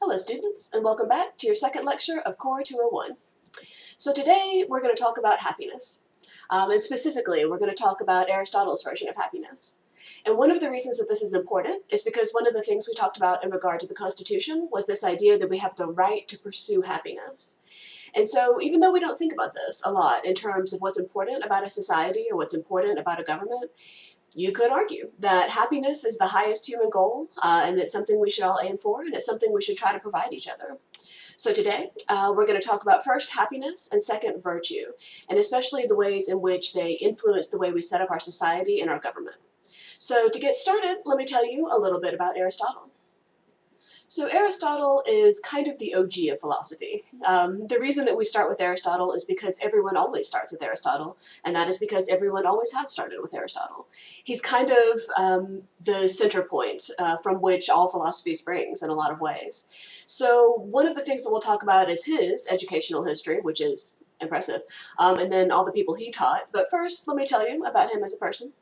Hello students, and welcome back to your second lecture of Core 201. So today we're going to talk about happiness. And specifically, we're going to talk about Aristotle's version of happiness. And one of the reasons that this is important is because one of the things we talked about in regard to the Constitution was this idea that we have the right to pursue happiness. And so even though we don't think about this a lot in terms of what's important about a society or what's important about a government, you could argue that happiness is the highest human goal, and it's something we should all aim for, and it's something we should try to provide each other. So today, we're going to talk about first happiness and second virtue, and especially the ways in which they influence the way we set up our society and our government. So to get started, let me tell you a little bit about Aristotle. So Aristotle is kind of the OG of philosophy. The reason that we start with Aristotle is because everyone always starts with Aristotle, and that is because everyone always has started with Aristotle. He's kind of the center point from which all philosophy springs in a lot of ways. So one of the things that we'll talk about is his educational history, which is impressive, and then all the people he taught. But first, let me tell you about him as a person.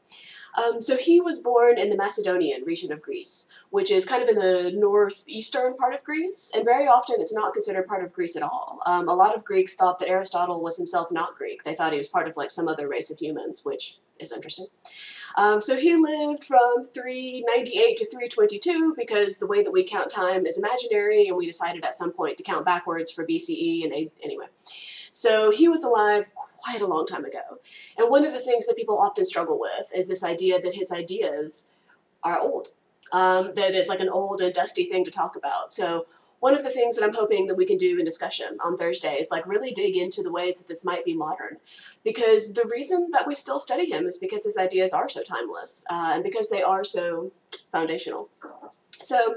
So he was born in the Macedonian region of Greece, which is kind of in the northeastern part of Greece, and very often it's not considered part of Greece at all. A lot of Greeks thought that Aristotle was himself not Greek. They thought he was part of like some other race of humans, which is interesting. So he lived from 398 to 322 because the way that we count time is imaginary, and we decided at some point to count backwards for BCE, and anyway. So he was alive quite a long time ago. And one of the things that people often struggle with is this idea that his ideas are old. That is like an old and dusty thing to talk about. So one of the things that I'm hoping that we can do in discussion on Thursday is like really dig into the ways that this might be modern. Because the reason that we still study him is because his ideas are so timeless, and because they are so foundational. So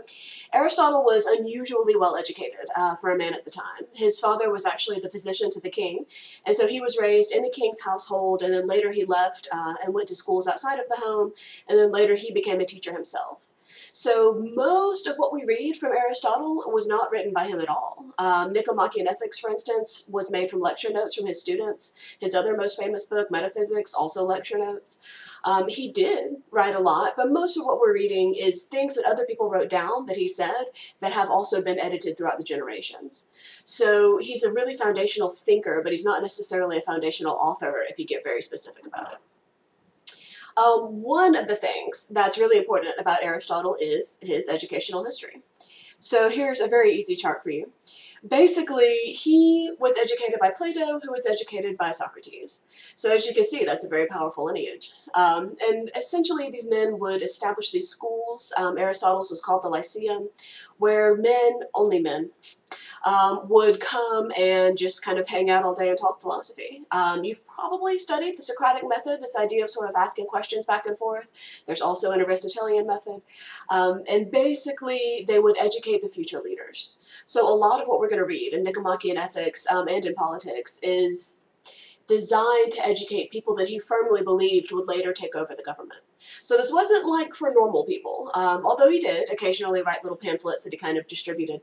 Aristotle was unusually well educated for a man at the time. His father was actually the physician to the king, and so he was raised in the king's household, and then later he left and went to schools outside of the home, and then later he became a teacher himself. So most of what we read from Aristotle was not written by him at all. Nicomachean Ethics, for instance, was made from lecture notes from his students. His other most famous book, Metaphysics, also lecture notes. He did write a lot, but most of what we're reading is things that other people wrote down that he said that have also been edited throughout the generations. So he's a really foundational thinker, but he's not necessarily a foundational author if you get very specific about it. One of the things that's really important about Aristotle is his educational history. So here's a very easy chart for you. Basically, he was educated by Plato, who was educated by Socrates. So as you can see, that's a very powerful lineage. And essentially, these men would establish these schools. Aristotle's was called the Lyceum, where men, only men, would come and just kind of hang out all day and talk philosophy. You've probably studied the Socratic method, this idea of sort of asking questions back and forth. There's also an Aristotelian method. And basically, they would educate the future leaders. So a lot of what we're going to read in Nicomachean Ethics and in politics is designed to educate people that he firmly believed would later take over the government. So this wasn't like for normal people, although he did occasionally write little pamphlets that he kind of distributed.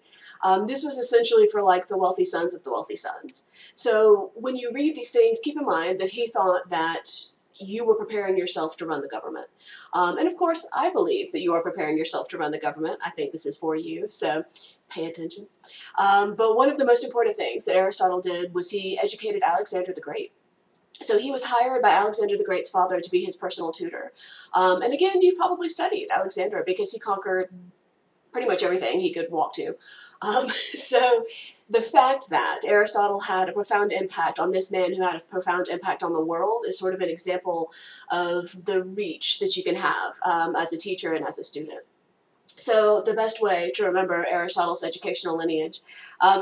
This was essentially for like the wealthy sons of the wealthy sons. So when you read these things, keep in mind that he thought that you were preparing yourself to run the government. And of course, I believe that you are preparing yourself to run the government. I think this is for you, so pay attention. But one of the most important things that Aristotle did was he educated Alexander the Great. So he was hired by Alexander the Great's father to be his personal tutor. And again, you've probably studied Alexander because he conquered pretty much everything he could walk to. So the fact that Aristotle had a profound impact on this man who had a profound impact on the world is sort of an example of the reach that you can have as a teacher and as a student. So the best way to remember Aristotle's educational lineage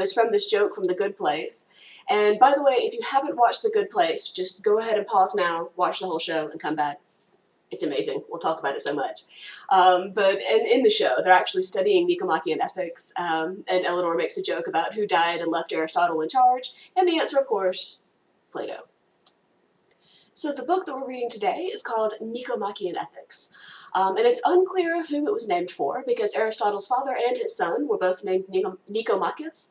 is from this joke from The Good Place. And by the way, if you haven't watched The Good Place, just go ahead and pause now, watch the whole show, and come back. It's amazing. We'll talk about it so much. But in the show, they're actually studying Nicomachean Ethics, and Eleanor makes a joke about who died and left Aristotle in charge, and the answer, of course, Plato. So the book that we're reading today is called Nicomachean Ethics. And it's unclear who it was named for, because Aristotle's father and his son were both named Nicomachus,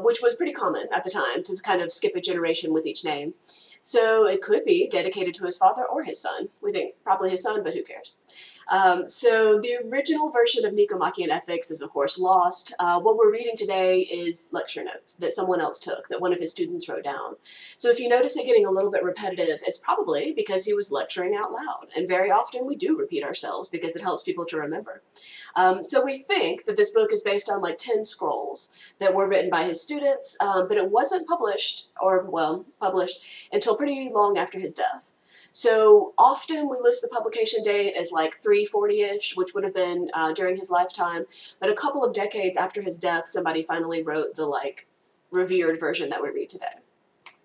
which was pretty common at the time to kind of skip a generation with each name. So it could be dedicated to his father or his son. We think probably his son, but who cares? So the original version of Nicomachean Ethics is, of course, lost. What we're reading today is lecture notes that someone else took, that one of his students wrote down. So if you notice it getting a little bit repetitive, it's probably because he was lecturing out loud. And very often we do repeat ourselves because it helps people to remember. So we think that this book is based on like 10 scrolls that were written by his students, but it wasn't published, or well, published until pretty long after his death. So often we list the publication date as like 340-ish, which would have been during his lifetime, but a couple of decades after his death, somebody finally wrote the like revered version that we read today.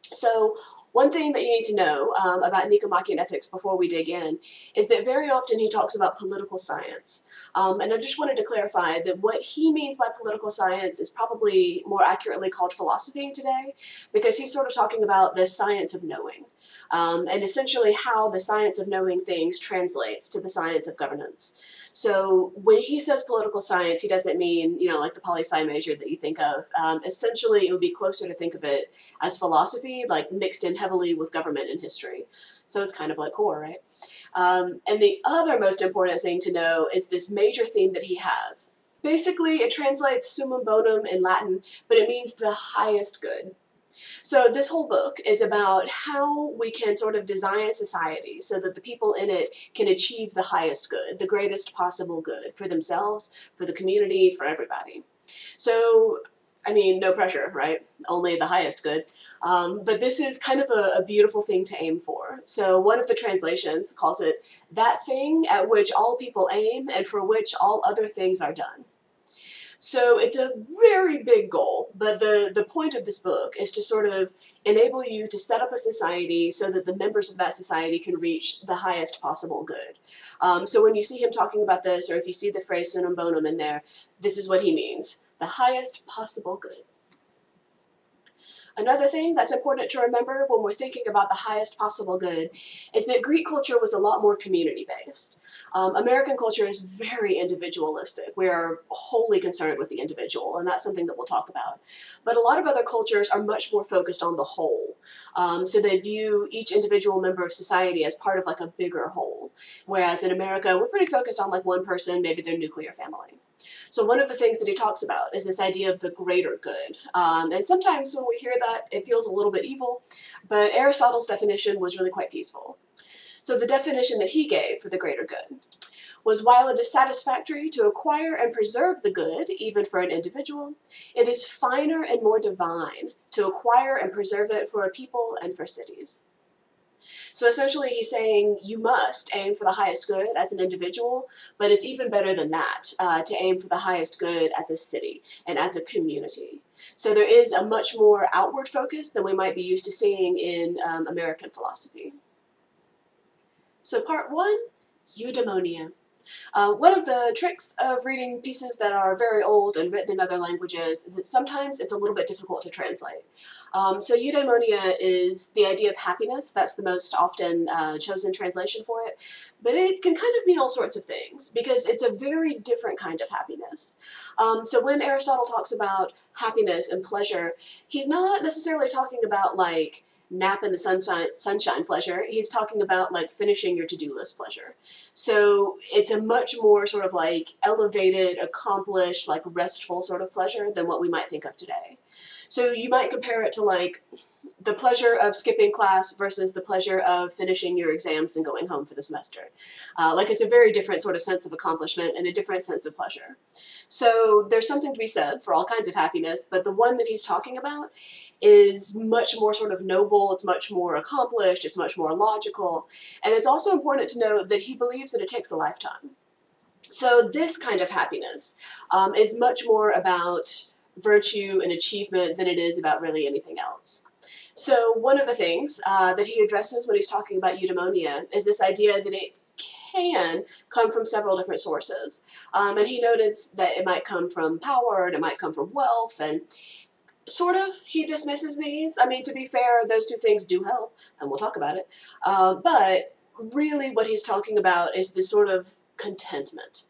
So one thing that you need to know about Nicomachean Ethics before we dig in is that very often he talks about political science. And I just wanted to clarify that what he means by political science is probably more accurately called philosophy today, because he's sort of talking about the science of knowing, and essentially how the science of knowing things translates to the science of governance. So when he says political science, he doesn't mean, you know, like the poli-sci major that you think of. Essentially, it would be closer to think of it as philosophy, like mixed in heavily with government and history. So it's kind of like core, right? And the other most important thing to know is this major theme that he has. Basically, it translates summum bonum in Latin, but it means the highest good. So this whole book is about how we can sort of design society so that the people in it can achieve the highest good, the greatest possible good for themselves, for the community, for everybody. So, I mean, no pressure, right? Only the highest good. But this is kind of a beautiful thing to aim for. So one of the translations calls it that thing at which all people aim and for which all other things are done. So it's a very big goal, but the point of this book is to sort of enable you to set up a society so that the members of that society can reach the highest possible good. So when you see him talking about this, or if you see the phrase summum bonum in there, this is what he means: the highest possible good. Another thing that's important to remember when we're thinking about the highest possible good is that Greek culture was a lot more community-based. American culture is very individualistic. We are wholly concerned with the individual, and that's something that we'll talk about. But a lot of other cultures are much more focused on the whole. So they view each individual member of society as part of like a bigger whole. Whereas in America, we're pretty focused on like one person, maybe their nuclear family. So one of the things that he talks about is this idea of the greater good. And sometimes when we hear that, it feels a little bit evil, but Aristotle's definition was really quite peaceful. So the definition that he gave for the greater good was, while it is satisfactory to acquire and preserve the good, even for an individual, it is finer and more divine to acquire and preserve it for a people and for cities. So essentially he's saying you must aim for the highest good as an individual, but it's even better than that, to aim for the highest good as a city and as a community. So there is a much more outward focus than we might be used to seeing in American philosophy. So part one, eudaimonia. One of the tricks of reading pieces that are very old and written in other languages is that sometimes it's a little bit difficult to translate. So eudaimonia is the idea of happiness. That's the most often chosen translation for it. But it can kind of mean all sorts of things because it's a very different kind of happiness. So when Aristotle talks about happiness and pleasure, he's not necessarily talking about like nap in the sunshine pleasure. He's talking about like finishing your to-do list pleasure. So it's a much more sort of like elevated, accomplished, like restful sort of pleasure than what we might think of today. So you might compare it to like the pleasure of skipping class versus the pleasure of finishing your exams and going home for the semester. Like it's a very different sort of sense of accomplishment and a different sense of pleasure. So there's something to be said for all kinds of happiness, but the one that he's talking about is much more sort of noble, it's much more accomplished, it's much more logical, and it's also important to note that he believes that it takes a lifetime. So this kind of happiness is much more about virtue and achievement than it is about really anything else. So one of the things that he addresses when he's talking about eudaimonia is this idea that it can come from several different sources. And he notes that it might come from power, and it might come from wealth, and sort of, he dismisses these. I mean, to be fair, those two things do help, and we'll talk about it. But really what he's talking about is this sort of contentment.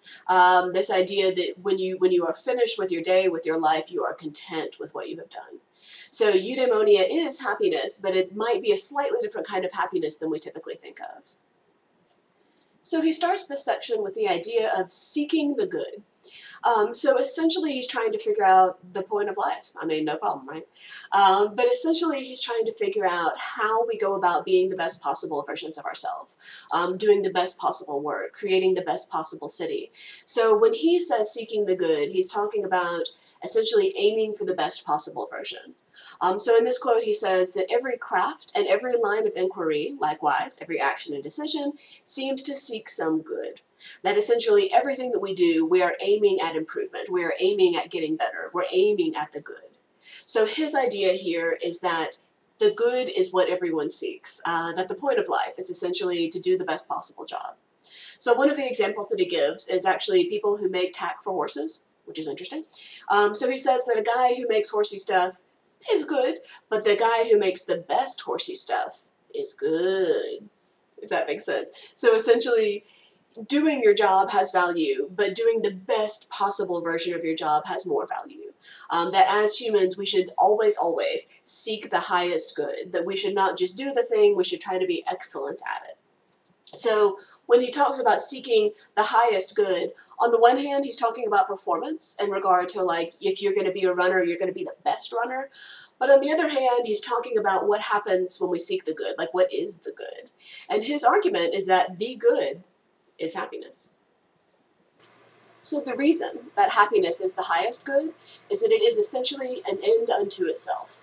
This idea that when you are finished with your day, with your life, you are content with what you have done. So eudaimonia is happiness, but it might be a slightly different kind of happiness than we typically think of. So he starts this section with the idea of seeking the good. So essentially he's trying to figure out the point of life. I mean, no problem, right? But essentially he's trying to figure out how we go about being the best possible versions of ourselves, doing the best possible work, creating the best possible city. So when he says seeking the good, he's talking about essentially aiming for the best possible version. So in this quote, he says that every craft and every line of inquiry, likewise, every action and decision, seems to seek some good. That essentially everything that we do, we are aiming at improvement. We are aiming at getting better. We're aiming at the good. So his idea here is that the good is what everyone seeks, that the point of life is essentially to do the best possible job. So one of the examples that he gives is actually people who make tack for horses, which is interesting. So he says that a guy who makes horsey stuff is good, but the guy who makes the best horsey stuff is good, if that makes sense. So essentially, doing your job has value, but doing the best possible version of your job has more value. That as humans, we should always, always seek the highest good, that we should not just do the thing, we should try to be excellent at it. So when he talks about seeking the highest good, on the one hand, he's talking about performance in regard to, like, if you're going to be a runner, you're going to be the best runner. But on the other hand, he's talking about what happens when we seek the good, like what is the good. And his argument is that the good is happiness. So the reason that happiness is the highest good is that it is essentially an end unto itself.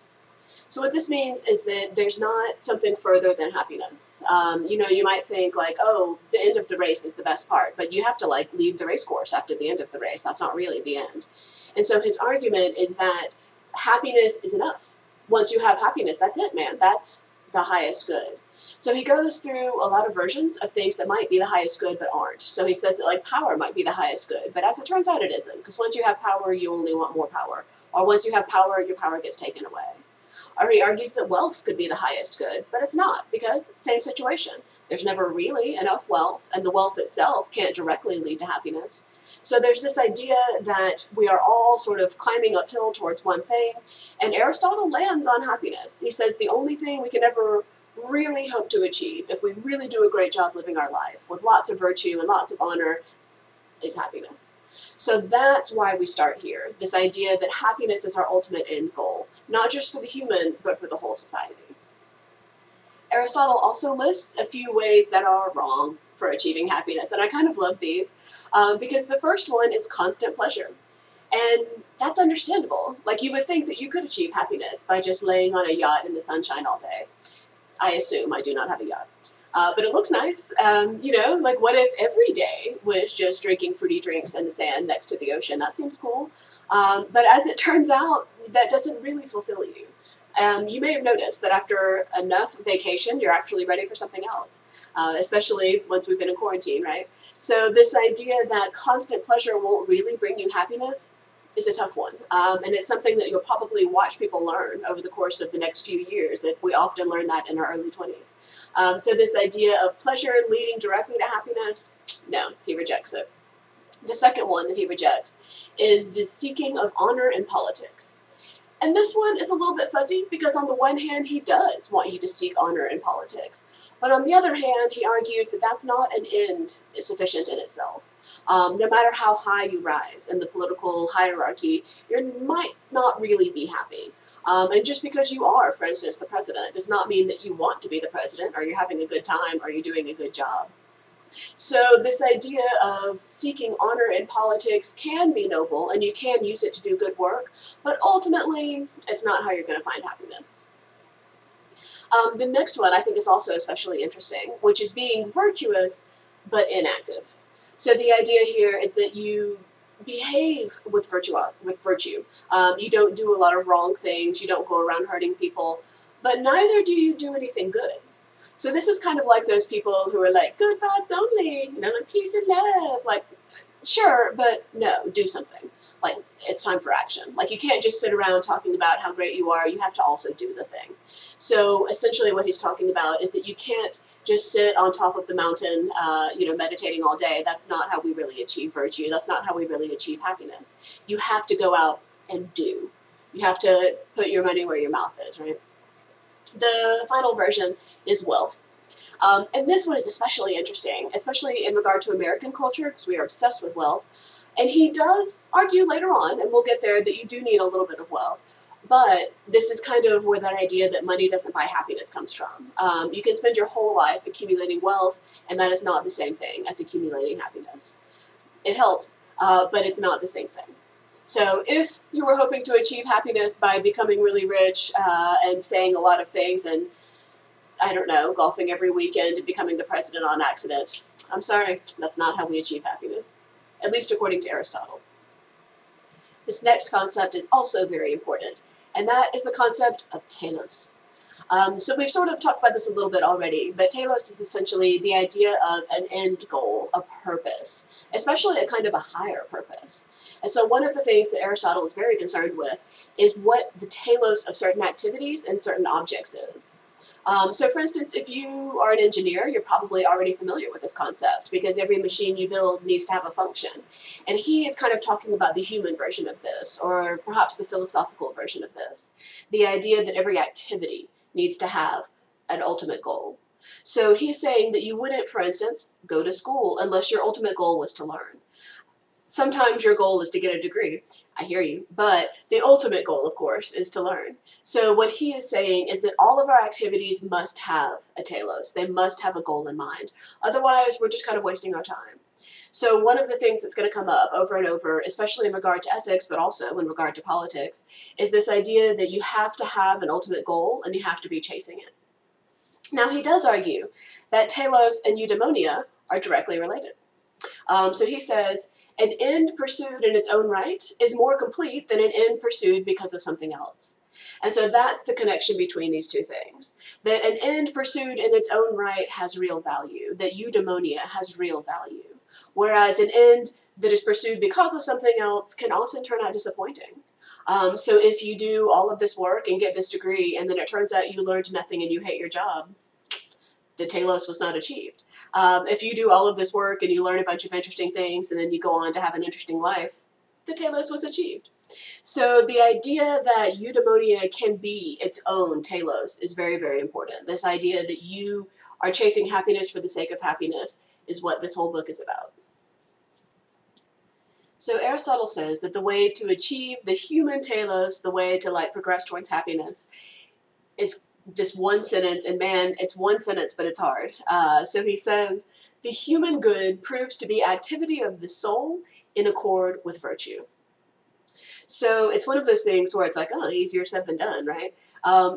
So what this means is that there's not something further than happiness. You might think like, oh, the end of the race is the best part, but you have to like leave the race course after the end of the race. That's not really the end. And so his argument is that happiness is enough. Once you have happiness, that's it, man. That's the highest good. So he goes through a lot of versions of things that might be the highest good but aren't. So he says that like power might be the highest good, but as it turns out it isn't, because once you have power, you only want more power. Or once you have power, your power gets taken away. Or he argues that wealth could be the highest good, but it's not, because same situation. There's never really enough wealth, and the wealth itself can't directly lead to happiness. So there's this idea that we are all sort of climbing uphill towards one thing, and Aristotle lands on happiness. He says the only thing we can ever really hope to achieve, if we really do a great job living our life, with lots of virtue and lots of honor, is happiness. So that's why we start here, this idea that happiness is our ultimate end goal, not just for the human, but for the whole society. Aristotle also lists a few ways that are wrong for achieving happiness, and I kind of love these, because the first one is constant pleasure. And that's understandable. Like, you would think that you could achieve happiness by just laying on a yacht in the sunshine all day. I assume I do not have a yacht. But it looks nice. Like what if every day was just drinking fruity drinks in the sand next to the ocean? That seems cool. But as it turns out, that doesn't really fulfill you. You may have noticed that after enough vacation, you're actually ready for something else, especially once we've been in quarantine, right? So this idea that constant pleasure won't really bring you happiness is a tough one. And it's something that you'll probably watch people learn over the course of the next few years. That we often learn that in our early 20s. So this idea of pleasure leading directly to happiness, no, he rejects it. The second one that he rejects is the seeking of honor in politics. And this one is a little bit fuzzy because on the one hand, he does want you to seek honor in politics. But on the other hand, he argues that that's not an end sufficient in itself. No matter how high you rise in the political hierarchy, you might not really be happy. And just because you are, for instance, the president, does not mean that you want to be the president, or you're having a good time, or you're doing a good job. So this idea of seeking honor in politics can be noble, and you can use it to do good work, but ultimately, it's not how you're going to find happiness. The next one I think is also especially interesting, which is being virtuous but inactive. So the idea here is that you behave with virtue. You don't do a lot of wrong things, you don't go around hurting people, but neither do you do anything good. So this is kind of like those people who are like, good vibes only, like peace and love. Like, sure, but no, do something. Like, it's time for action. Like, you can't just sit around talking about how great you are, you have to also do the thing. So essentially what he's talking about is that you can't just sit on top of the mountain, meditating all day. That's not how we really achieve virtue. That's not how we really achieve happiness. You have to go out and do. You have to put your money where your mouth is, right? The final version is wealth. And this one is especially interesting, especially in regard to American culture, because we are obsessed with wealth. And he does argue later on, and we'll get there, that you do need a little bit of wealth. But this is kind of where that idea that money doesn't buy happiness comes from. You can spend your whole life accumulating wealth, and that is not the same thing as accumulating happiness. It helps, but it's not the same thing. So if you were hoping to achieve happiness by becoming really rich and saying a lot of things and, I don't know, golfing every weekend and becoming the president on accident, I'm sorry, that's not how we achieve happiness, at least according to Aristotle. This next concept is also very important, and that is the concept of telos. So we've sort of talked about this a little bit already, but telos is essentially the idea of an end goal, a purpose, especially a kind of a higher purpose. And so one of the things that Aristotle is very concerned with is what the telos of certain activities and certain objects is. So for instance, if you are an engineer, you're probably already familiar with this concept because every machine you build needs to have a function. And he is kind of talking about the human version of this, or perhaps the philosophical version of this. The idea that every activity needs to have an ultimate goal. So he's saying that you wouldn't, for instance, go to school unless your ultimate goal was to learn. Sometimes your goal is to get a degree, I hear you, but the ultimate goal, of course, is to learn. So what he is saying is that all of our activities must have a telos. They must have a goal in mind. Otherwise, we're just kind of wasting our time. So one of the things that's going to come up over and over, especially in regard to ethics, but also in regard to politics, is this idea that you have to have an ultimate goal and you have to be chasing it. Now, he does argue that telos and eudaimonia are directly related. So he says, an end pursued in its own right is more complete than an end pursued because of something else. And so that's the connection between these two things. That an end pursued in its own right has real value, that eudaimonia has real value. Whereas an end that is pursued because of something else can often turn out disappointing. So if you do all of this work and get this degree, and then it turns out you learned nothing and you hate your job, the telos was not achieved. If you do all of this work and you learn a bunch of interesting things and then you go on to have an interesting life, the telos was achieved. So the idea that eudaimonia can be its own telos is very, very important. This idea that you are chasing happiness for the sake of happiness is what this whole book is about. So Aristotle says that the way to achieve the human telos, the way to progress towards happiness, is this one sentence, and man, it's one sentence, but it's hard. So he says, the human good proves to be activity of the soul in accord with virtue. So it's one of those things where it's like, oh, easier said than done, right?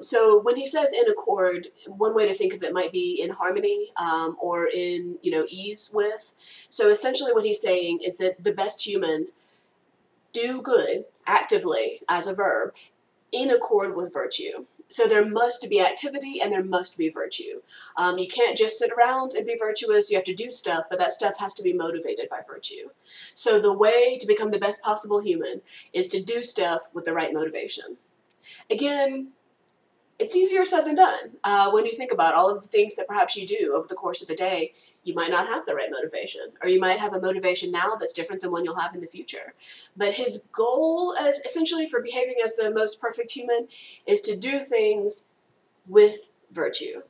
So when he says in accord, one way to think of it might be in harmony or in, ease with. So essentially what he's saying is that the best humans do good actively as a verb in accord with virtue. So there must be activity and there must be virtue. You can't just sit around and be virtuous. You have to do stuff, but that stuff has to be motivated by virtue. So the way to become the best possible human is to do stuff with the right motivation. Again, it's easier said than done. When you think about all of the things that perhaps you do over the course of a day, you might not have the right motivation, or you might have a motivation now that's different than one you'll have in the future. But his goal, essentially, for behaving as the most perfect human is to do things with virtue.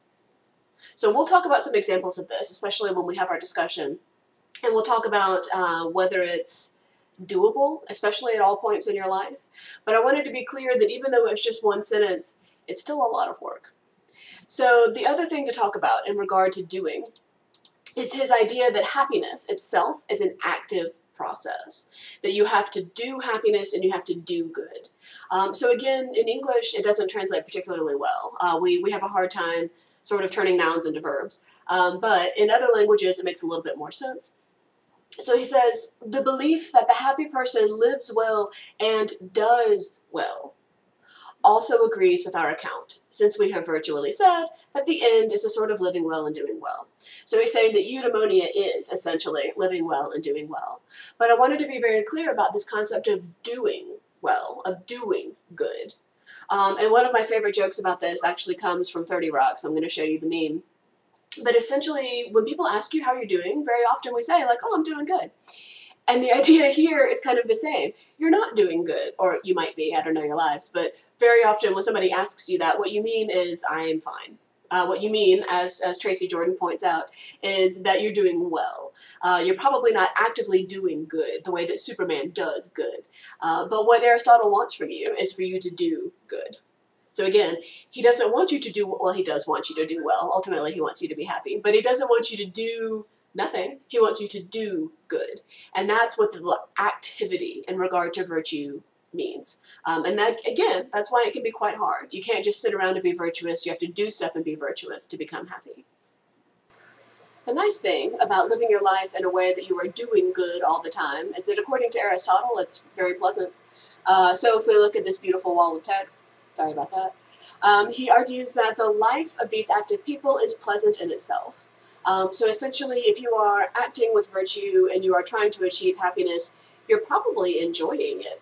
So we'll talk about some examples of this, especially when we have our discussion. And we'll talk about whether it's doable, especially at all points in your life. But I wanted to be clear that even though it's just one sentence, it's still a lot of work. So the other thing to talk about in regard to doing is his idea that happiness itself is an active process, that you have to do happiness and you have to do good. So again, in English, it doesn't translate particularly well. We have a hard time sort of turning nouns into verbs. But in other languages, it makes a little bit more sense. So he says, the belief that the happy person lives well and does well also agrees with our account, since we have virtually said that the end is a sort of living well and doing well. So he's saying that eudaimonia is essentially living well and doing well. But I wanted to be very clear about this concept of doing well, of doing good. And one of my favorite jokes about this actually comes from 30 Rock, so I'm going to show you the meme. But essentially, when people ask you how you're doing, very often we say, oh, I'm doing good. And the idea here is kind of the same. You're not doing good, or you might be, I don't know your lives, but very often when somebody asks you that, what you mean is, I am fine. What you mean, as Tracy Jordan points out, is that you're doing well. You're probably not actively doing good the way that Superman does good. But what Aristotle wants from you is for you to do good. So again, he doesn't want you to do, well, he does want you to do well. Ultimately, he wants you to be happy. But he doesn't want you to do nothing. He wants you to do good. And that's what the activity in regard to virtue means. And that, again, that's why it can be quite hard. You can't just sit around and be virtuous. You have to do stuff and be virtuous to become happy. The nice thing about living your life in a way that you are doing good all the time is that according to Aristotle, it's very pleasant. So if we look at this beautiful wall of text, sorry about that, he argues that the life of these active people is pleasant in itself. So essentially, if you are acting with virtue and you are trying to achieve happiness, you're probably enjoying it.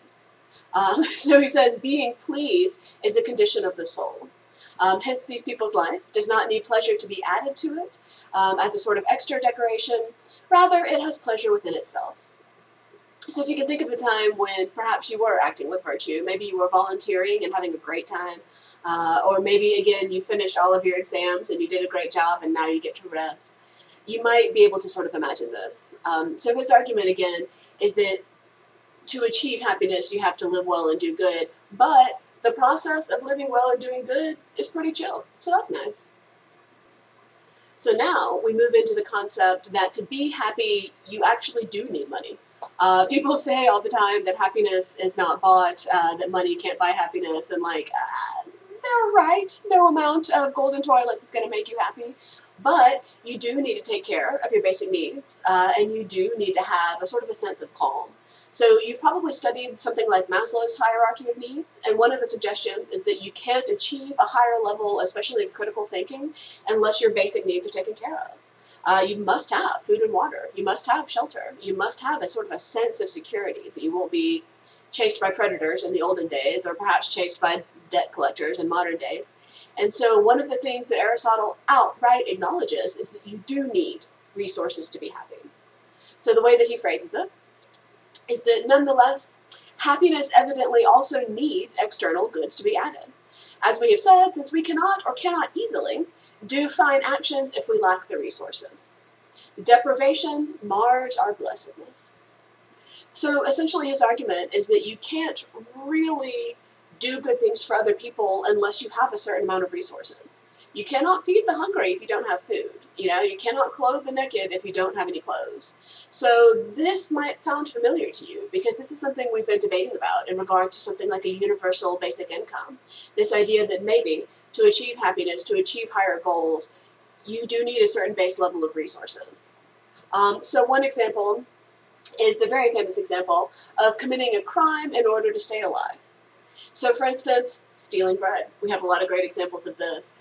So he says, being pleased is a condition of the soul. Hence, these people's life does not need pleasure to be added to it as a sort of extra decoration. Rather, it has pleasure within itself. So if you can think of a time when perhaps you were acting with virtue, maybe you were volunteering and having a great time, or maybe, again, you finished all of your exams and you did a great job and now you get to rest, you might be able to sort of imagine this. So his argument, again, is that to achieve happiness, you have to live well and do good, but the process of living well and doing good is pretty chill, so that's nice. So now we move into the concept that to be happy, you actually do need money. People say all the time that happiness is not bought, that money can't buy happiness, and they're right. No amount of golden toilets is going to make you happy. But you do need to take care of your basic needs, and you do need to have a sort of a sense of calm. So you've probably studied something like Maslow's hierarchy of needs, and one of the suggestions is that you can't achieve a higher level, especially of critical thinking, unless your basic needs are taken care of. You must have food and water. You must have shelter. You must have a sort of a sense of security that you won't be chased by predators in the olden days, or perhaps chased by debt collectors in modern days. And so one of the things that Aristotle outright acknowledges is that you do need resources to be happy. So the way that he phrases it is that nonetheless, happiness evidently also needs external goods to be added. As we have said, since we cannot or cannot easily do fine actions if we lack the resources. Deprivation mars our blessedness. So essentially his argument is that you can't really do good things for other people unless you have a certain amount of resources. You cannot feed the hungry if you don't have food. You cannot clothe the naked if you don't have any clothes. So this might sound familiar to you because this is something we've been debating about in regard to something like a universal basic income. This idea that maybe to achieve happiness, to achieve higher goals, you do need a certain base level of resources. So one example is the very famous example of committing a crime in order to stay alive. So for instance, stealing bread. We have a lot of great examples of this.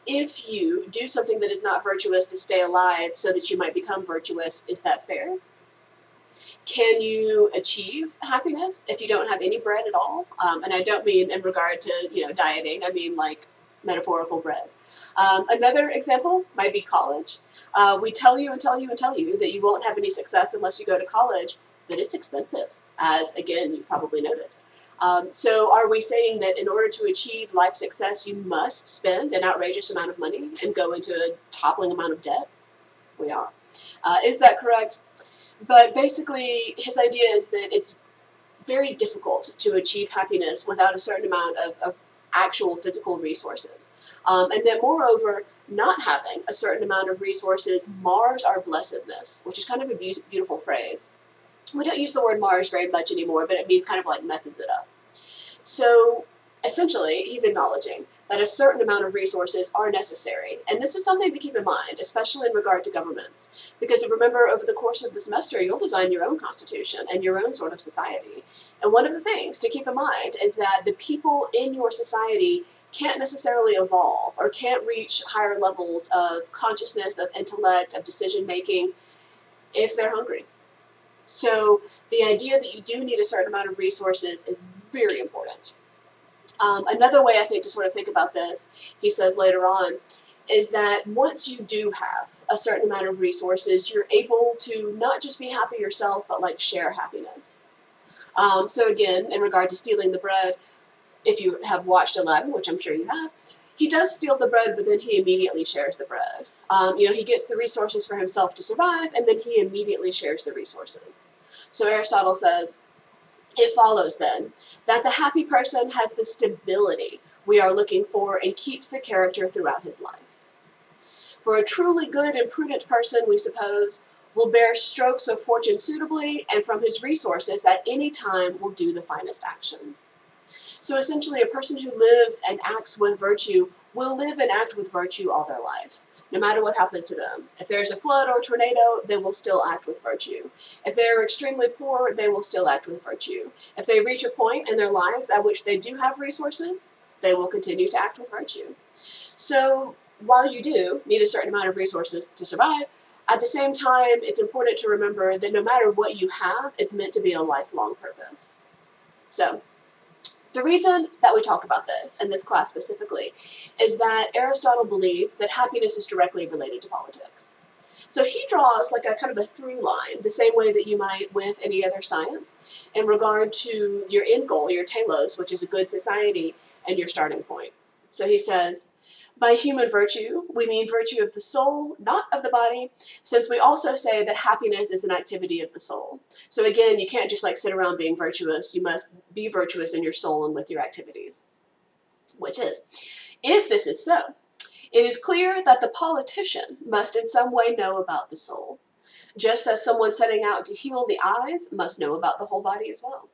If you do something that is not virtuous to stay alive so that you might become virtuous, is that fair? Can you achieve happiness if you don't have any bread at all? And I don't mean in regard to dieting. I mean like metaphorical bread. Another example might be college. We tell you and tell you and tell you that you won't have any success unless you go to college, but it's expensive, as again you've probably noticed. So are we saying that in order to achieve life success, you must spend an outrageous amount of money and go into a toppling amount of debt? We are. Is that correct? But basically, his idea is that it's very difficult to achieve happiness without a certain amount of actual physical resources. And that moreover, not having a certain amount of resources mars our blessedness, which is kind of a beautiful phrase. We don't use the word mars very much anymore, but it means kind of like messes it up. So essentially, he's acknowledging that a certain amount of resources are necessary. And this is something to keep in mind, especially in regard to governments. Because remember, over the course of the semester, you'll design your own constitution and your own sort of society. And one of the things to keep in mind is that the people in your society can't necessarily evolve or can't reach higher levels of consciousness, of intellect, of decision-making if they're hungry. So the idea that you do need a certain amount of resources is very important. Another way I think to sort of think about this, he says later on, is that once you do have a certain amount of resources, you're able to not just be happy yourself, but like share happiness. So again, in regard to stealing the bread, if you have watched Aladdin, which I'm sure you have, he does steal the bread, but then he immediately shares the bread. He gets the resources for himself to survive, and then he immediately shares the resources. So Aristotle says, it follows then that the happy person has the stability we are looking for and keeps the character throughout his life. For a truly good and prudent person, we suppose, will bear strokes of fortune suitably, and from his resources at any time will do the finest action. So essentially, a person who lives and acts with virtue will live and act with virtue all their life, no matter what happens to them. If there's a flood or a tornado, they will still act with virtue. If they're extremely poor, they will still act with virtue. If they reach a point in their lives at which they do have resources, they will continue to act with virtue. So while you do need a certain amount of resources to survive, at the same time, it's important to remember that no matter what you have, it's meant to be a lifelong purpose. So the reason that we talk about this, in this class specifically, is that Aristotle believes that happiness is directly related to politics. So he draws like a kind of a through line, the same way that you might with any other science, in regard to your end goal, your telos, which is a good society, and your starting point. So he says, by human virtue, we mean virtue of the soul, not of the body, since we also say that happiness is an activity of the soul. So again, you can't just like sit around being virtuous, you must be virtuous in your soul and with your activities. Which is, if this is so, it is clear that the politician must in some way know about the soul, just as someone setting out to heal the eyes must know about the whole body as well.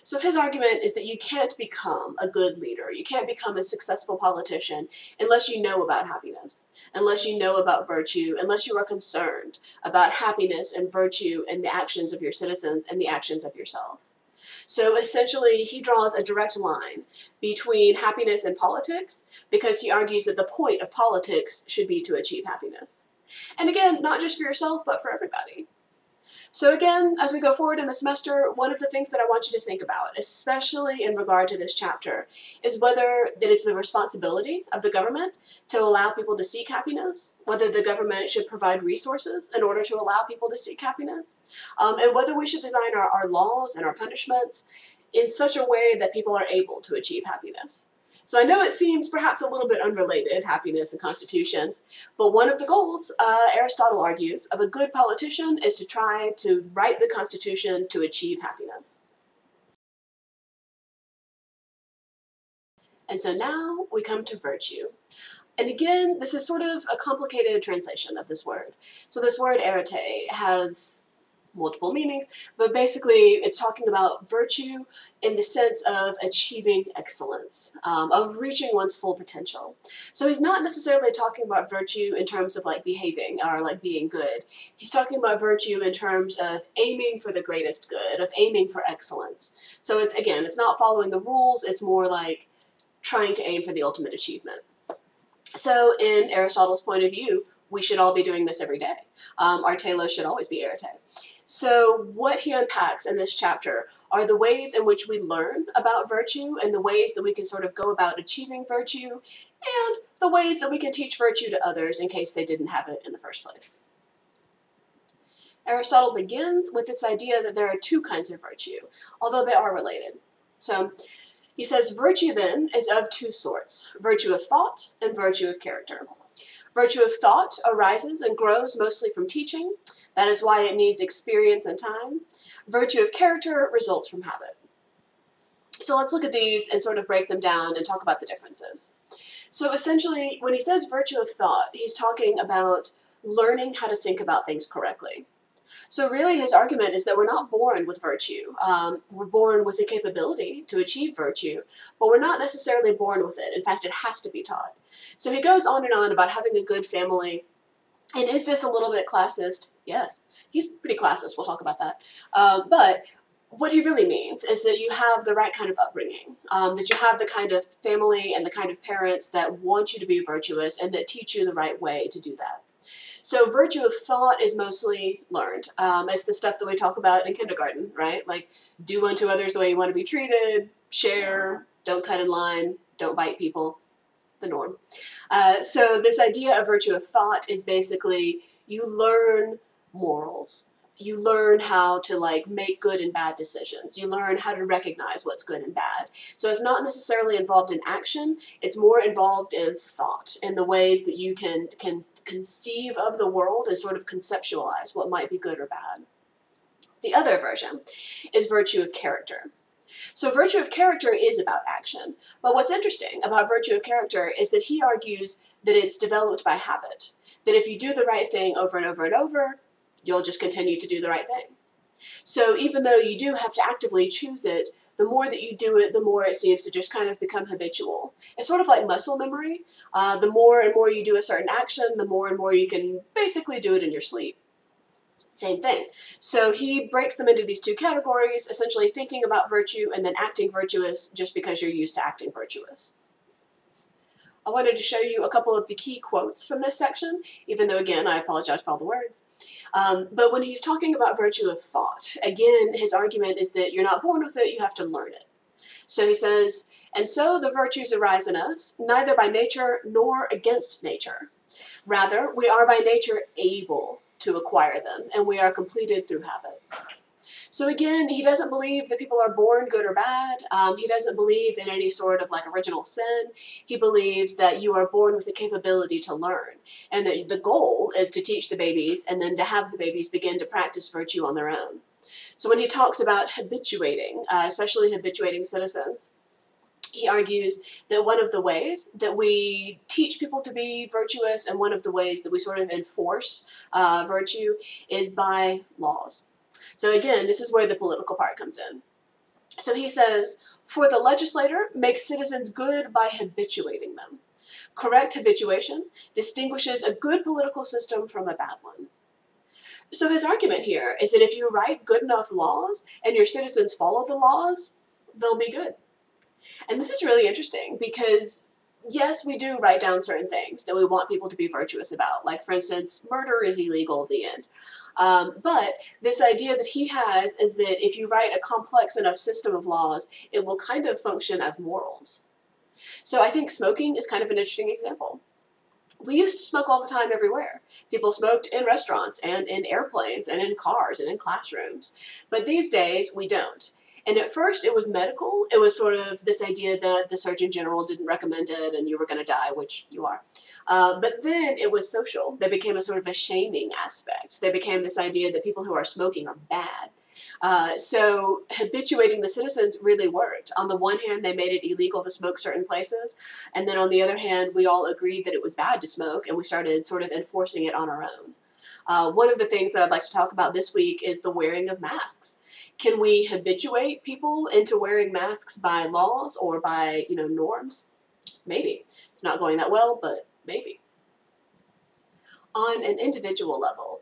So his argument is that you can't become a good leader, you can't become a successful politician unless you know about happiness, unless you know about virtue, unless you are concerned about happiness and virtue and the actions of your citizens and the actions of yourself. So essentially, he draws a direct line between happiness and politics because he argues that the point of politics should be to achieve happiness. And again, not just for yourself, but for everybody. So again, as we go forward in the semester, one of the things that I want you to think about, especially in regard to this chapter, is whether that it's the responsibility of the government to allow people to seek happiness, whether the government should provide resources in order to allow people to seek happiness, and whether we should design our laws and our punishments in such a way that people are able to achieve happiness. So I know it seems perhaps a little bit unrelated, happiness and constitutions, but one of the goals, Aristotle argues, of a good politician is to try to write the Constitution to achieve happiness. And so now we come to virtue. And again, this is sort of a complicated translation of this word. So this word arete has multiple meanings, but basically it's talking about virtue in the sense of achieving excellence, of reaching one's full potential. So he's not necessarily talking about virtue in terms of like behaving or like being good. He's talking about virtue in terms of aiming for the greatest good, of aiming for excellence. So it's, again, it's not following the rules, it's more like trying to aim for the ultimate achievement. So in Aristotle's point of view, we should all be doing this every day. Our telos should always be arete. So what he unpacks in this chapter are the ways in which we learn about virtue and the ways that we can sort of go about achieving virtue and the ways that we can teach virtue to others in case they didn't have it in the first place. Aristotle begins with this idea that there are two kinds of virtue, although they are related. So he says virtue then is of two sorts, virtue of thought and virtue of character. Virtue of thought arises and grows mostly from teaching. That is why it needs experience and time. Virtue of character results from habit. So let's look at these and sort of break them down and talk about the differences. So essentially, when he says virtue of thought, he's talking about learning how to think about things correctly. So really his argument is that we're not born with virtue. We're born with the capability to achieve virtue, but we're not necessarily born with it. In fact, it has to be taught. So he goes on and on about having a good family. And is this a little bit classist? Yes, he's pretty classist. We'll talk about that. But what he really means is that you have the right kind of upbringing, that you have the kind of family and the kind of parents that want you to be virtuous and that teach you the right way to do that. So virtue of thought is mostly learned. It's the stuff that we talk about in kindergarten, right? Like do unto others the way you want to be treated, share, don't cut in line, don't bite people, the norm. So this idea of virtue of thought is basically you learn morals. you learn how to like make good and bad decisions. You learn how to recognize what's good and bad. So it's not necessarily involved in action. It's more involved in thought, in the ways that you can conceive of the world and sort of conceptualize what might be good or bad. The other version is virtue of character. So virtue of character is about action. But what's interesting about virtue of character is that he argues that it's developed by habit. That if you do the right thing over and over and over, you'll just continue to do the right thing. So even though you do have to actively choose it, the more that you do it, the more it seems to just kind of become habitual. It's sort of like muscle memory. The more and more you do a certain action, the more and more you can basically do it in your sleep. Same thing. So he breaks them into these two categories, essentially thinking about virtue and then acting virtuous just because you're used to acting virtuous. I wanted to show you a couple of the key quotes from this section, even though, again, I apologize for all the words. But when he's talking about virtue of thought, again, his argument is that you're not born with it, you have to learn it. So he says, and so the virtues arise in us, neither by nature nor against nature. Rather, we are by nature able to acquire them, and we are completed through habit. So again, he doesn't believe that people are born good or bad. He doesn't believe in any sort of like original sin. He believes that you are born with the capability to learn, and that the goal is to teach the babies and then to have the babies begin to practice virtue on their own. So when he talks about habituating, especially habituating citizens, he argues that one of the ways that we teach people to be virtuous and one of the ways that we sort of enforce virtue is by laws. So again, this is where the political part comes in. So he says, for the legislator makes citizens good by habituating them. Correct habituation distinguishes a good political system from a bad one. So his argument here is that if you write good enough laws and your citizens follow the laws, they'll be good. And this is really interesting because, yes, we do write down certain things that we want people to be virtuous about. Like, for instance, murder is illegal at the end. But this idea that he has is that if you write a complex enough system of laws, it will kind of function as morals. So I think smoking is kind of an interesting example. We used to smoke all the time everywhere. People smoked in restaurants and in airplanes and in cars and in classrooms. But these days, we don't. And at first, it was medical. It was sort of this idea that the Surgeon General didn't recommend it and you were going to die, which you are. But then it was social. There became a sort of a shaming aspect. There became this idea that people who are smoking are bad. So habituating the citizens really worked. On the one hand, they made it illegal to smoke certain places. And then on the other hand, we all agreed that it was bad to smoke, and we started sort of enforcing it on our own. One of the things that I'd like to talk about this week is the wearing of masks. Can we habituate people into wearing masks by laws or by, norms? Maybe. It's not going that well, but maybe. On an individual level,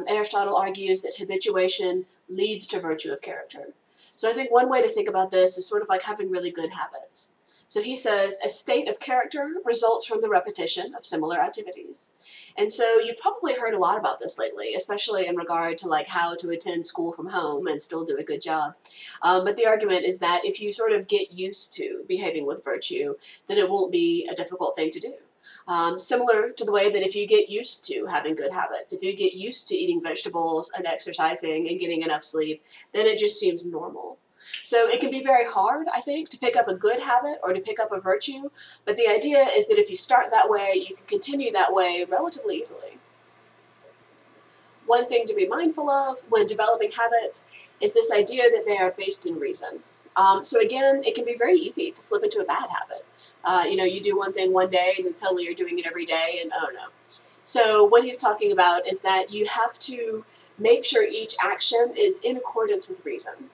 Aristotle argues that habituation leads to virtue of character. So I think one way to think about this is sort of like having really good habits. So he says a state of character results from the repetition of similar activities. And so you've probably heard a lot about this lately, especially in regard to like how to attend school from home and still do a good job. But the argument is that if you sort of get used to behaving with virtue, then it won't be a difficult thing to do. Similar to the way that if you get used to having good habits, if you get used to eating vegetables and exercising and getting enough sleep, then it just seems normal. So it can be very hard, I think, to pick up a good habit or to pick up a virtue, but the idea is that if you start that way, you can continue that way relatively easily. One thing to be mindful of when developing habits is this idea that they are based in reason. So again, it can be very easy to slip into a bad habit. You do one thing one day and then suddenly you're doing it every day and oh no. So what he's talking about is that you have to make sure each action is in accordance with reason.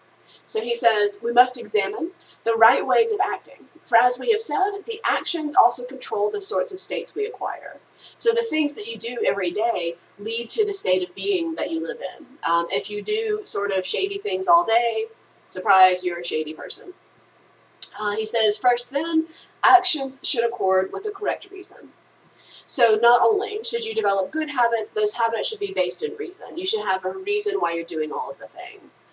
So he says, we must examine the right ways of acting. For as we have said, the actions also control the sorts of states we acquire. So the things that you do every day lead to the state of being that you live in. If you do sort of shady things all day, surprise, you're a shady person. He says, first then, actions should accord with the correct reason. So not only should you develop good habits, those habits should be based in reason. You should have a reason why you're doing all of the things.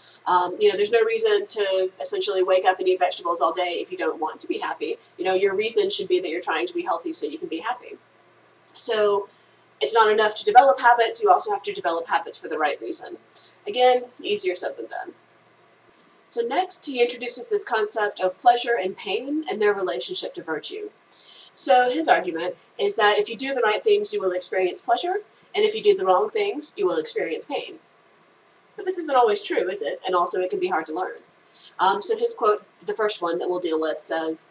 There's no reason to essentially wake up and eat vegetables all day if you don't want to be happy. Your reason should be that you're trying to be healthy so you can be happy. So it's not enough to develop habits, you also have to develop habits for the right reason. Again, easier said than done. So next, he introduces this concept of pleasure and pain and their relationship to virtue. So his argument is that if you do the right things, you will experience pleasure, and if you do the wrong things, you will experience pain. But this isn't always true, is it? And also it can be hard to learn. So his quote, the first one that we'll deal with, says,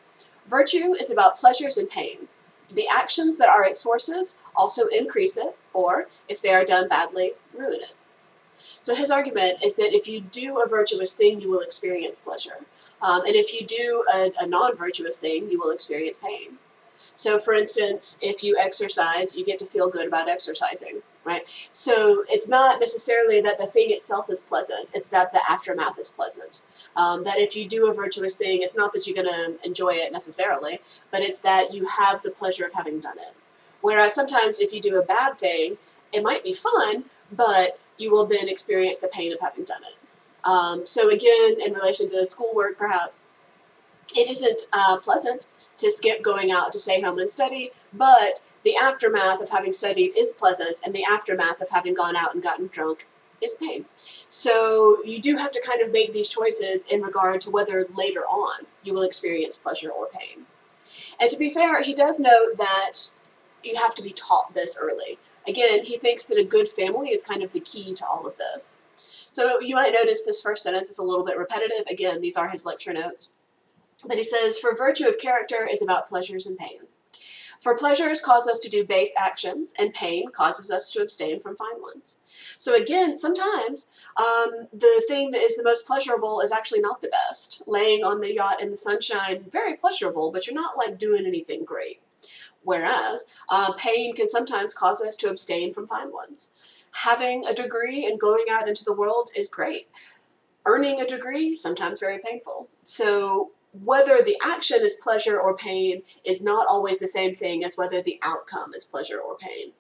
"Virtue is about pleasures and pains. The actions that are its sources also increase it, or, if they are done badly, ruin it." So his argument is that if you do a virtuous thing, you will experience pleasure. And if you do a non-virtuous thing, you will experience pain. So for instance, if you exercise, you get to feel good about exercising, right? So it's not necessarily that the thing itself is pleasant, it's that the aftermath is pleasant. That if you do a virtuous thing, it's not that you're going to enjoy it necessarily, but it's that you have the pleasure of having done it. Whereas sometimes if you do a bad thing, it might be fun, but you will then experience the pain of having done it. So again, in relation to schoolwork perhaps, it isn't pleasant to skip going out to stay home and study, but the aftermath of having studied is pleasant, and the aftermath of having gone out and gotten drunk is pain. So you do have to kind of make these choices in regard to whether later on you will experience pleasure or pain. And to be fair, he does note that you have to be taught this early. Again, he thinks that a good family is kind of the key to all of this. So you might notice this first sentence is a little bit repetitive. Again, these are his lecture notes. But he says, "For virtue of character is about pleasures and pains. For pleasures cause us to do base actions, and pain causes us to abstain from fine ones." So again, sometimes the thing that is the most pleasurable is actually not the best. Laying on the yacht in the sunshine, very pleasurable, but you're not like doing anything great. Whereas pain can sometimes cause us to abstain from fine ones. Having a degree and going out into the world is great. Earning a degree, sometimes very painful. So whether the action is pleasure or pain is not always the same thing as whether the outcome is pleasure or pain.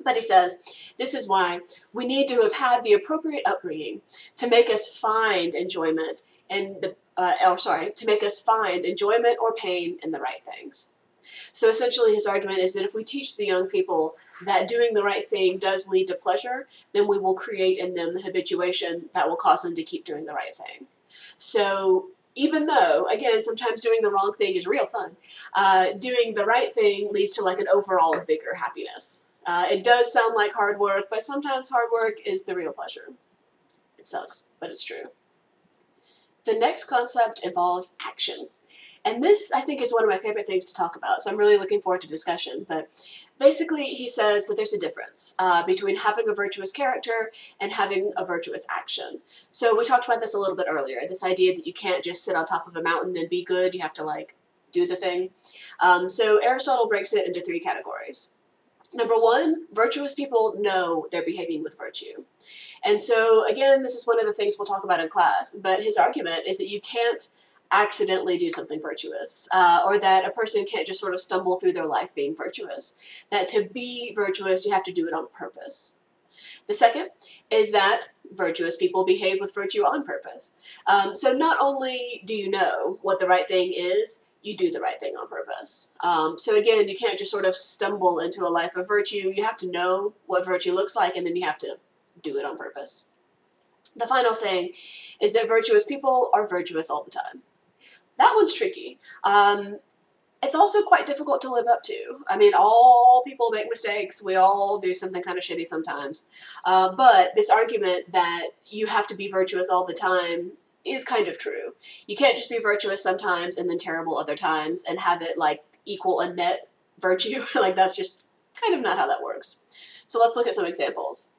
But he says, this is why we need to have had the appropriate upbringing to make us find enjoyment to make us find enjoyment or pain in the right things. So essentially his argument is that if we teach the young people that doing the right thing does lead to pleasure, then we will create in them the habituation that will cause them to keep doing the right thing. So even though, again, sometimes doing the wrong thing is real fun, doing the right thing leads to like an overall bigger happiness. It does sound like hard work, but sometimes hard work is the real pleasure. It sucks, but it's true. The next concept involves action. And this, I think, is one of my favorite things to talk about, so I'm really looking forward to discussion. But basically, he says that there's a difference between having a virtuous character and having a virtuous action. So we talked about this a little bit earlier, this idea that you can't just sit on top of a mountain and be good, you have to, like, do the thing. So Aristotle breaks it into 3 categories. Number 1, virtuous people know they're behaving with virtue. And so, again, this is one of the things we'll talk about in class, but his argument is that you can't accidentally do something virtuous, or that a person can't just sort of stumble through their life being virtuous. That to be virtuous, you have to do it on purpose. The second is that virtuous people behave with virtue on purpose. So not only do you know what the right thing is, you do the right thing on purpose. So again, you can't just sort of stumble into a life of virtue. You have to know what virtue looks like, and then you have to do it on purpose. The final thing is that virtuous people are virtuous all the time. That one's tricky. It's also quite difficult to live up to. I mean, all people make mistakes. We all do something kind of shitty sometimes. But this argument that you have to be virtuous all the time is kind of true. You can't just be virtuous sometimes and then terrible other times and have it like equal a net virtue. Like that's just kind of not how that works. So let's look at some examples.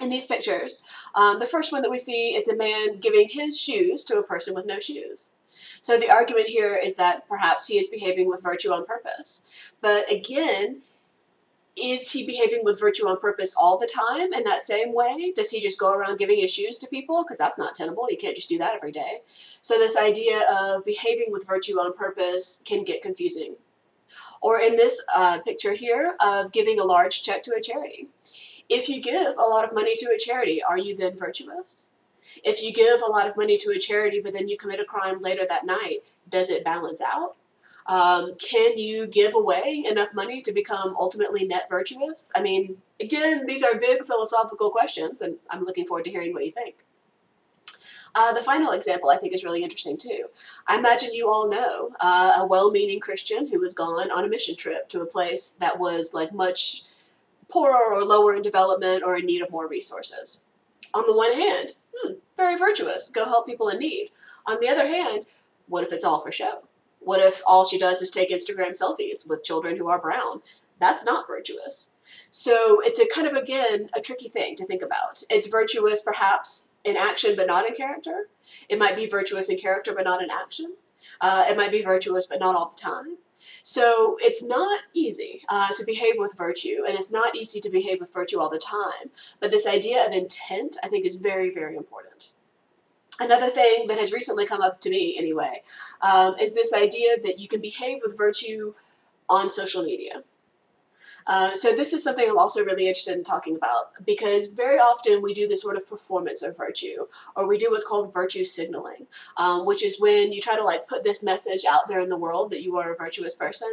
In these pictures, the first one that we see is a man giving his shoes to a person with no shoes. So the argument here is that perhaps he is behaving with virtue on purpose. But again, is he behaving with virtue on purpose all the time in that same way? Does he just go around giving his shoes to people? Because that's not tenable. You can't just do that every day. So this idea of behaving with virtue on purpose can get confusing. Or in this picture here of giving a large check to a charity. If you give a lot of money to a charity, are you then virtuous? If you give a lot of money to a charity, but then you commit a crime later that night, does it balance out? Can you give away enough money to become ultimately net virtuous? I mean, again, these are big philosophical questions, and I'm looking forward to hearing what you think. The final example I think is really interesting too. I imagine you all know a well-meaning Christian who was gone on a mission trip to a place that was like much poorer or lower in development or in need of more resources. On the one hand, very virtuous, go help people in need. On the other hand, what if it's all for show? What if all she does is take Instagram selfies with children who are brown? That's not virtuous. So it's a kind of, again, a tricky thing to think about. It's virtuous perhaps in action but not in character. It might be virtuous in character but not in action. It might be virtuous but not all the time. So it's not easy to behave with virtue, and it's not easy to behave with virtue all the time. But this idea of intent, I think, is very, very important. Another thing that has recently come up to me, anyway, is this idea that you can behave with virtue on social media. So this is something I'm also really interested in talking about, because very often we do this sort of performance of virtue, or we do what's called virtue signaling, which is when you try to like put this message out there in the world that you are a virtuous person.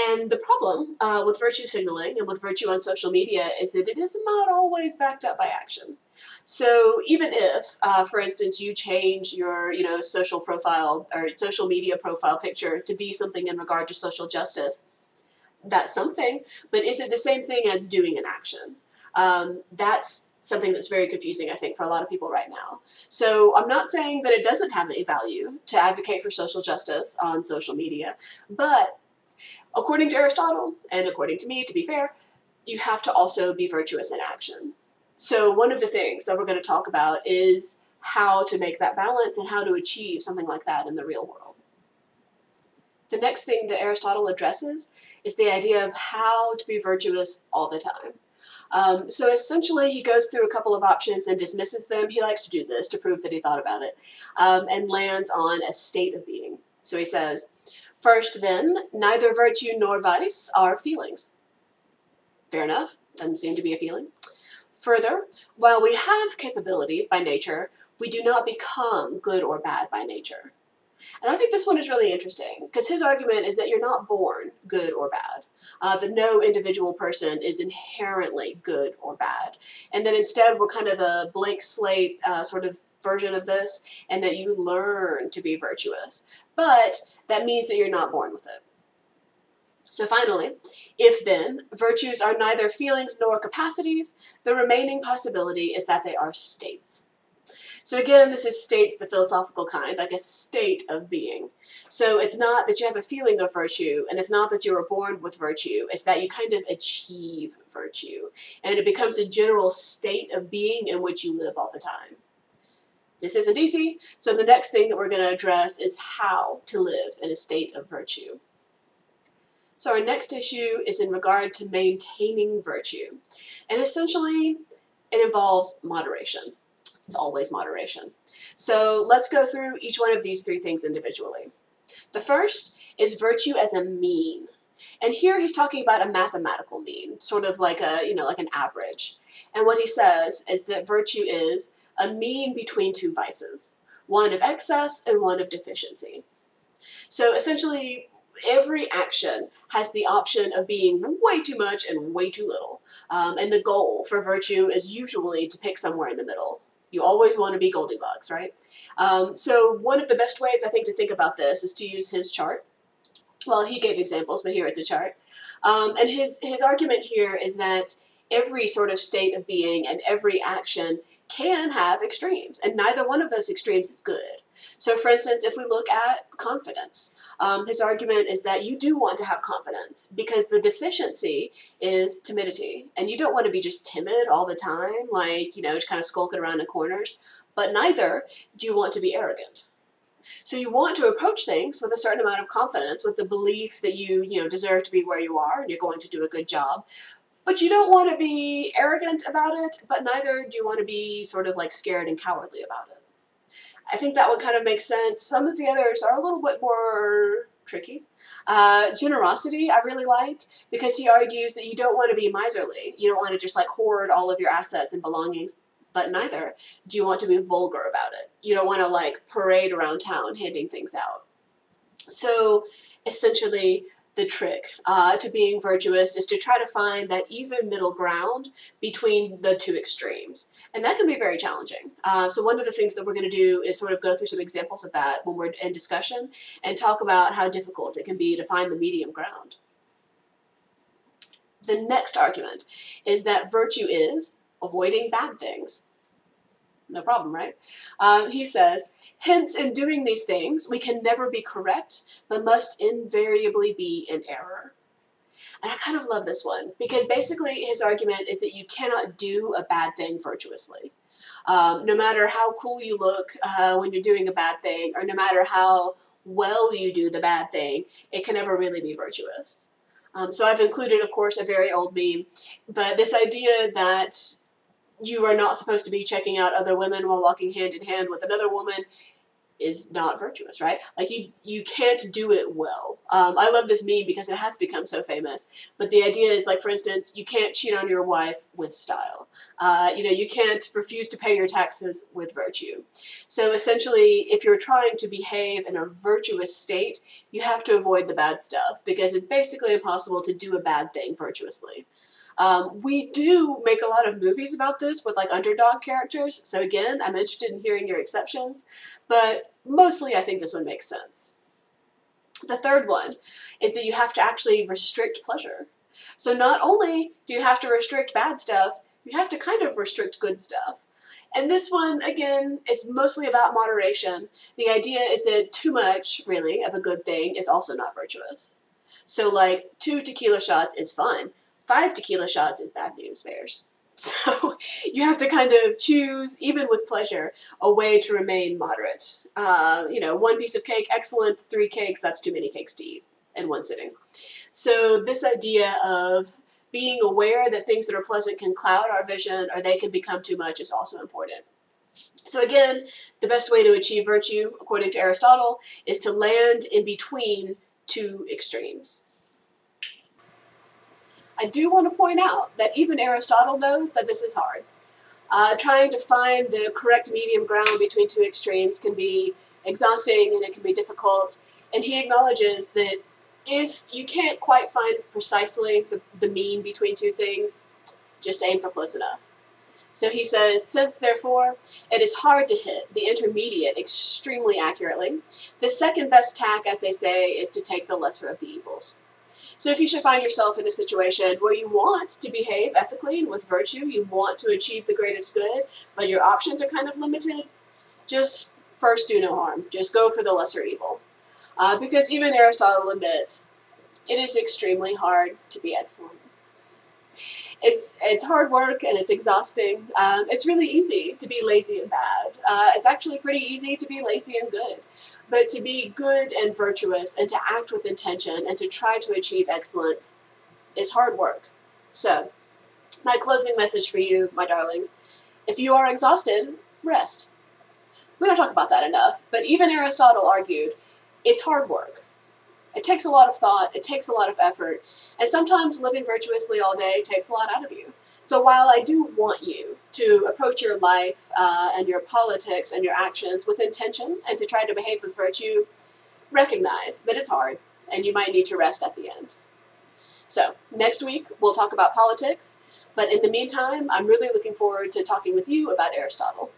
And the problem with virtue signaling and with virtue on social media is that it is not always backed up by action. So even if, for instance, you change your social profile or social media profile picture to be something in regard to social justice, that's something, but is it the same thing as doing an action? That's something that's very confusing, I think, for a lot of people right now. So I'm not saying that it doesn't have any value to advocate for social justice on social media, but according to Aristotle, and according to me, to be fair, you have to also be virtuous in action. So one of the things that we're going to talk about is how to make that balance and how to achieve something like that in the real world. The next thing that Aristotle addresses is the idea of how to be virtuous all the time. So essentially, he goes through a couple of options and dismisses them. He likes to do this to prove that he thought about it, and lands on a state of being. So he says, first then, neither virtue nor vice are feelings. Fair enough, doesn't seem to be a feeling. Further, while we have capabilities by nature, we do not become good or bad by nature. And I think this one is really interesting, because his argument is that you're not born good or bad, that no individual person is inherently good or bad, and that instead we're kind of a blank slate sort of version of this, and that you learn to be virtuous. But that means that you're not born with it. So finally, if then virtues are neither feelings nor capacities, the remaining possibility is that they are states. So again, this is states the philosophical kind, like a state of being. So it's not that you have a feeling of virtue, and it's not that you were born with virtue, it's that you kind of achieve virtue. And it becomes a general state of being in which you live all the time. This isn't easy, so the next thing that we're going to address is how to live in a state of virtue. So our next issue is in regard to maintaining virtue. And essentially, it involves moderation. It's always moderation. So let's go through each one of these three things individually. The first is virtue as a mean. And here he's talking about a mathematical mean, sort of like like an average. And what he says is that virtue is a mean between two vices, one of excess and one of deficiency. So essentially, every action has the option of being way too much and way too little. And the goal for virtue is usually to pick somewhere in the middle. You always want to be Goldilocks, right? So one of the best ways, I think, to think about this is to use his chart. Well, he gave examples, but here it's a chart. And his argument here is that every sort of state of being and every action can have extremes, and neither one of those extremes is good. So for instance, if we look at confidence, his argument is that you do want to have confidence because the deficiency is timidity. And you don't want to be just timid all the time, like, just kind of skulking around in corners, but neither do you want to be arrogant. So you want to approach things with a certain amount of confidence, with the belief that you deserve to be where you are and you're going to do a good job. But you don't want to be arrogant about it, but neither do you want to be sort of like scared and cowardly about it. I think that would kind of make sense. Some of the others are a little bit more tricky. Generosity I really like, because he argues that you don't want to be miserly. You don't want to just like hoard all of your assets and belongings, but neither do you want to be vulgar about it. You don't want to like parade around town handing things out. So essentially the trick to being virtuous is to try to find that even middle ground between the two extremes. And that can be very challenging. So one of the things that we're going to do is sort of go through some examples of that when we're in discussion and talk about how difficult it can be to find the medium ground. The next argument is that virtue is avoiding bad things. No problem, right? He says, hence in doing these things, we can never be correct, but must invariably be in error. And I kind of love this one, because basically his argument is that you cannot do a bad thing virtuously. No matter how cool you look when you're doing a bad thing, or no matter how well you do the bad thing, it can never really be virtuous. So I've included, of course, a very old meme, but this idea that you are not supposed to be checking out other women while walking hand in hand with another woman is not virtuous, right? Like you can't do it well. I love this meme because it has become so famous. But the idea is, like, for instance, you can't cheat on your wife with style. You can't refuse to pay your taxes with virtue. So essentially, if you're trying to behave in a virtuous state, you have to avoid the bad stuff because it's basically impossible to do a bad thing virtuously. We do make a lot of movies about this with, like, underdog characters. So again, I'm interested in hearing your exceptions, but mostly I think this one makes sense. The third one is that you have to actually restrict pleasure. So not only do you have to restrict bad stuff, you have to kind of restrict good stuff. And this one, again, is mostly about moderation. The idea is that too much, really, of a good thing is also not virtuous. So, like, 2 tequila shots is fun. 5 tequila shots is bad news bears. So you have to kind of choose, even with pleasure, a way to remain moderate. 1 piece of cake, excellent. 3 cakes, that's too many cakes to eat in one sitting. So this idea of being aware that things that are pleasant can cloud our vision or they can become too much is also important. So again, the best way to achieve virtue, according to Aristotle, is to land in between 2 extremes. I do want to point out that even Aristotle knows that this is hard. Trying to find the correct medium ground between 2 extremes can be exhausting and it can be difficult. And he acknowledges that if you can't quite find precisely the mean between 2 things, just aim for close enough. So he says, since therefore it is hard to hit the intermediate extremely accurately, the second best tack, as they say, is to take the lesser of the evils. So if you should find yourself in a situation where you want to behave ethically and with virtue, you want to achieve the greatest good, but your options are kind of limited, just first do no harm. Just go for the lesser evil. Because even Aristotle admits it is extremely hard to be excellent. It's hard work and it's exhausting. It's really easy to be lazy and bad. It's actually pretty easy to be lazy and good. But to be good and virtuous and to act with intention and to try to achieve excellence is hard work. So, my closing message for you, my darlings, if you are exhausted, rest. We don't talk about that enough, but even Aristotle argued it's hard work. It takes a lot of thought, it takes a lot of effort, and sometimes living virtuously all day takes a lot out of you. So while I do want you to approach your life and your politics and your actions with intention and to try to behave with virtue, recognize that it's hard and you might need to rest at the end. So next week we'll talk about politics, but in the meantime, I'm really looking forward to talking with you about Aristotle.